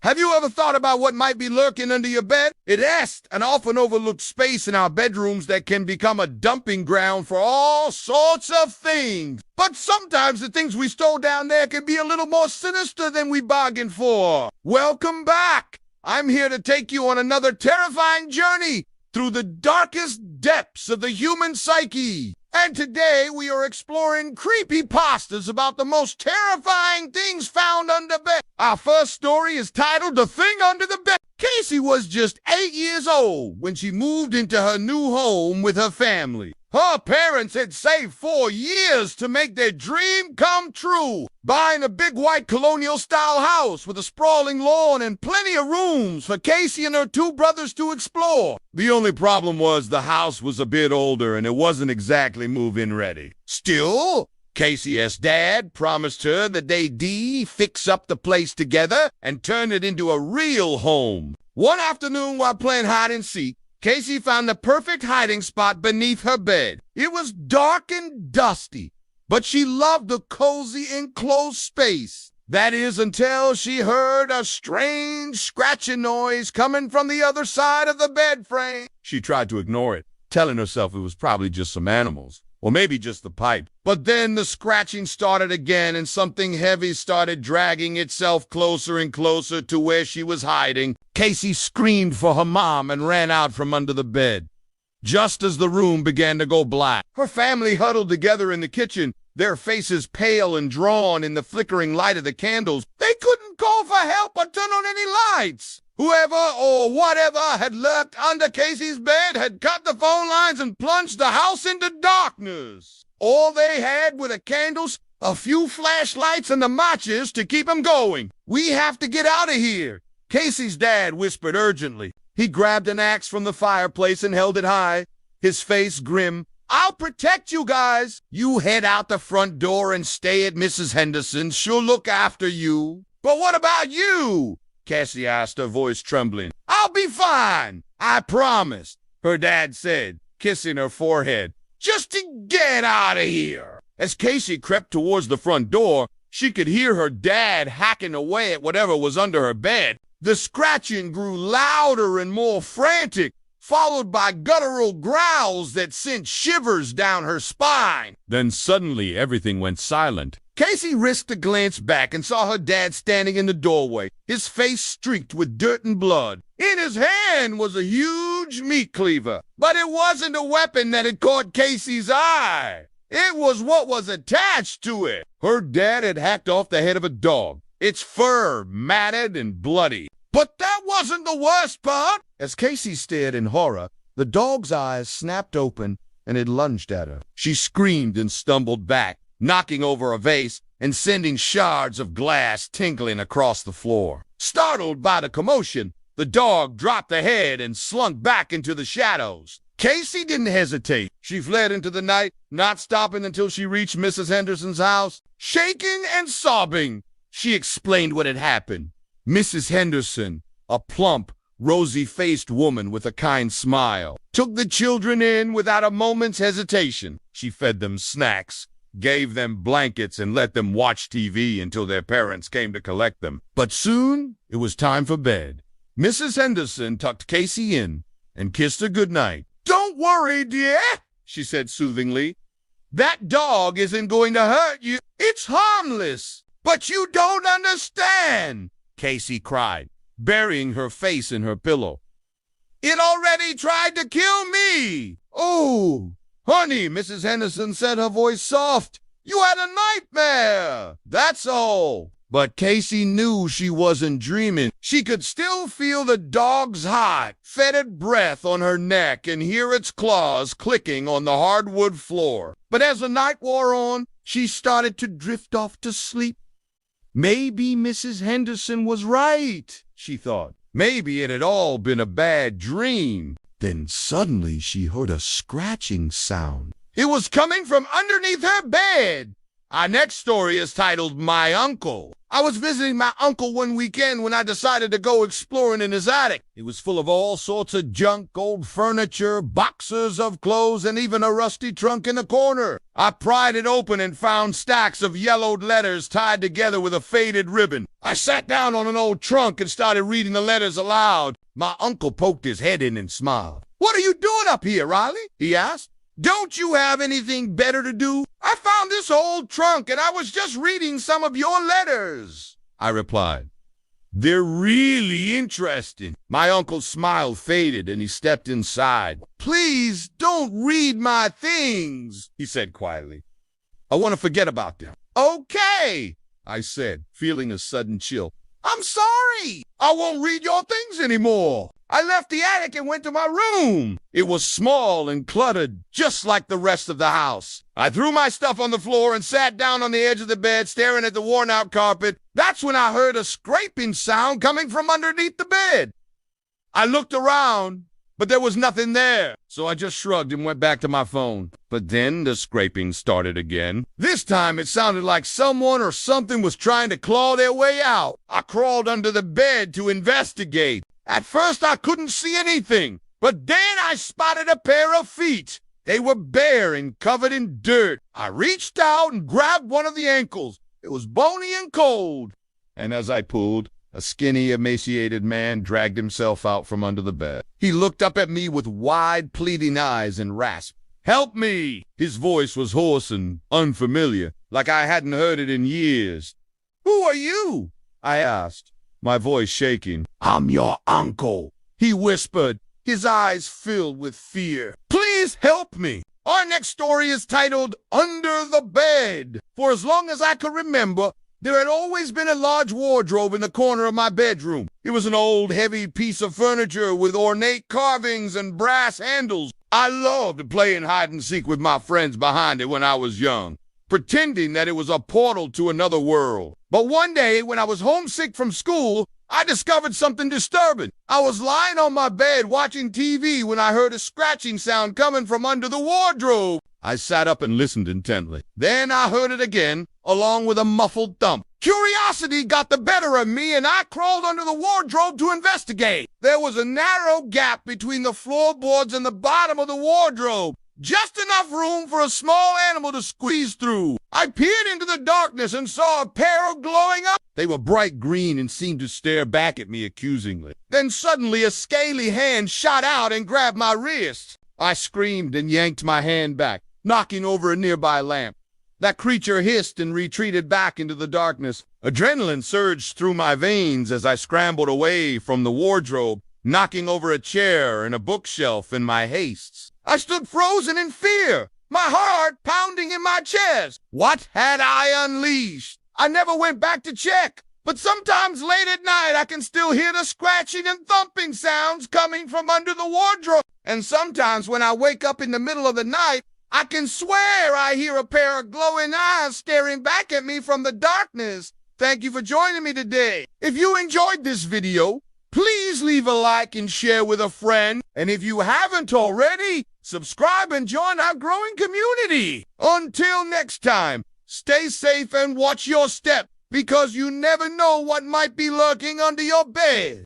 Have you ever thought about what might be lurking under your bed? It is an often overlooked space in our bedrooms that can become a dumping ground for all sorts of things. But sometimes the things we stole down there can be a little more sinister than we bargained for. Welcome back. I'm here to take you on another terrifying journey through the darkest depths of the human psyche. And today we are exploring creepypastas about the most terrifying things found under bed. Our first story is titled The Thing Under the Bed. Casey was just 8 years old when she moved into her new home with her family. Her parents had saved 4 years to make their dream come true, buying a big white colonial-style house with a sprawling lawn and plenty of rooms for Casey and her 2 brothers to explore. The only problem was the house was a bit older and it wasn't exactly move-in ready. Still, Casey's dad promised her that they'd fix up the place together and turn it into a real home. One afternoon while playing hide-and-seek, Casey found the perfect hiding spot beneath her bed. It was dark and dusty, but she loved the cozy enclosed space. That is until she heard a strange scratching noise coming from the other side of the bed frame. She tried to ignore it, telling herself it was probably just some animals, or maybe just the pipe. But then the scratching started again and something heavy started dragging itself closer and closer to where she was hiding. Casey screamed for her mom and ran out from under the bed. Just as the room began to go black, her family huddled together in the kitchen, their faces pale and drawn in the flickering light of the candles. They couldn't call for help or turn on any lights. Whoever or whatever had lurked under Casey's bed had cut the phone lines and plunged the house into darkness. All they had were the candles, a few flashlights, and the matches to keep them going. "We have to get out of here," Casey's dad whispered urgently. He grabbed an axe from the fireplace and held it high, his face grim. "I'll protect you guys. You head out the front door and stay at Mrs. Henderson's. She'll look after you." "But what about you?" Cassie asked, her voice trembling. "I'll be fine, I promise," her dad said, kissing her forehead. "Just to get out of here." As Casey crept towards the front door, she could hear her dad hacking away at whatever was under her bed. The scratching grew louder and more frantic, followed by guttural growls that sent shivers down her spine. Then suddenly everything went silent. Casey risked a glance back and saw her dad standing in the doorway, his face streaked with dirt and blood. In his hand was a huge meat cleaver, but it wasn't a weapon that had caught Casey's eye. It was what was attached to it. Her dad had hacked off the head of a dog, its fur matted and bloody. But that wasn't the worst part. As Casey stared in horror, the dog's eyes snapped open and it lunged at her. She screamed and stumbled back, knocking over a vase and sending shards of glass tinkling across the floor. Startled by the commotion, the dog dropped the head and slunk back into the shadows. Casey didn't hesitate. She fled into the night, not stopping until she reached Mrs. Henderson's house. Shaking and sobbing, she explained what had happened. Mrs. Henderson, a plump, rosy-faced woman with a kind smile, took the children in without a moment's hesitation. She fed them snacks, gave them blankets, and let them watch TV until their parents came to collect them. But soon it was time for bed. Mrs. Henderson tucked Casey in and kissed her goodnight. "Don't worry, dear," she said soothingly. "That dog isn't going to hurt you. It's harmless." "But you don't understand," Casey cried, burying her face in her pillow. "It already tried to kill me." "Oh, honey," Mrs. Henderson said, her voice soft. "You had a nightmare, that's all." But Casey knew she wasn't dreaming. She could still feel the dog's hot, fetid breath on her neck and hear its claws clicking on the hardwood floor. But as the night wore on, she started to drift off to sleep. Maybe Mrs. Henderson was right, she thought. Maybe it had all been a bad dream. Then suddenly she heard a scratching sound. It was coming from underneath her bed. Our next story is titled My Uncle. I was visiting my uncle one weekend when I decided to go exploring in his attic. It was full of all sorts of junk, old furniture, boxes of clothes, and even a rusty trunk in the corner. I pried it open and found stacks of yellowed letters tied together with a faded ribbon. I sat down on an old trunk and started reading the letters aloud. My uncle poked his head in and smiled. "What are you doing up here, Riley?" he asked. "Don't you have anything better to do?" "I found this old trunk and I was just reading some of your letters," I replied. "They're really interesting." My uncle's smile faded and he stepped inside. "Please don't read my things," he said quietly. "I want to forget about them." "Okay," I said, feeling a sudden chill. "I'm sorry. I won't read your things anymore." I left the attic and went to my room. It was small and cluttered, just like the rest of the house. I threw my stuff on the floor and sat down on the edge of the bed, staring at the worn-out carpet. That's when I heard a scraping sound coming from underneath the bed. I looked around, but there was nothing there, so I just shrugged and went back to my phone. But then the scraping started again. This time it sounded like someone or something was trying to claw their way out. I crawled under the bed to investigate. At first I couldn't see anything, but then I spotted a pair of feet. They were bare and covered in dirt. I reached out and grabbed one of the ankles. It was bony and cold. And as I pulled, a skinny, emaciated man dragged himself out from under the bed. He looked up at me with wide, pleading eyes and rasped, "Help me!" His voice was hoarse and unfamiliar, like I hadn't heard it in years. "Who are you?" I asked, my voice shaking. "I'm your uncle," he whispered, his eyes filled with fear. "Please help me." Our next story is titled Under the Bed. For as long as I could remember, there had always been a large wardrobe in the corner of my bedroom. It was an old, heavy piece of furniture with ornate carvings and brass handles. I loved playing hide-and-seek with my friends behind it when I was young, pretending that it was a portal to another world. But one day, when I was homesick from school, I discovered something disturbing. I was lying on my bed watching TV when I heard a scratching sound coming from under the wardrobe. I sat up and listened intently. Then I heard it again, along with a muffled thump. Curiosity got the better of me, and I crawled under the wardrobe to investigate. There was a narrow gap between the floorboards and the bottom of the wardrobe. Just enough room for a small animal to squeeze through. I peered into the darkness and saw a pair of glowing eyes. They were bright green and seemed to stare back at me accusingly. Then suddenly a scaly hand shot out and grabbed my wrist. I screamed and yanked my hand back, knocking over a nearby lamp. That creature hissed and retreated back into the darkness. Adrenaline surged through my veins as I scrambled away from the wardrobe, knocking over a chair and a bookshelf in my haste. I stood frozen in fear, my heart pounding in my chest. What had I unleashed? I never went back to check, but sometimes late at night I can still hear the scratching and thumping sounds coming from under the wardrobe. And sometimes when I wake up in the middle of the night, I can swear I hear a pair of glowing eyes staring back at me from the darkness. Thank you for joining me today. If you enjoyed this video, please leave a like and share with a friend. And if you haven't already, subscribe and join our growing community. Until next time, stay safe and watch your step, because you never know what might be lurking under your bed.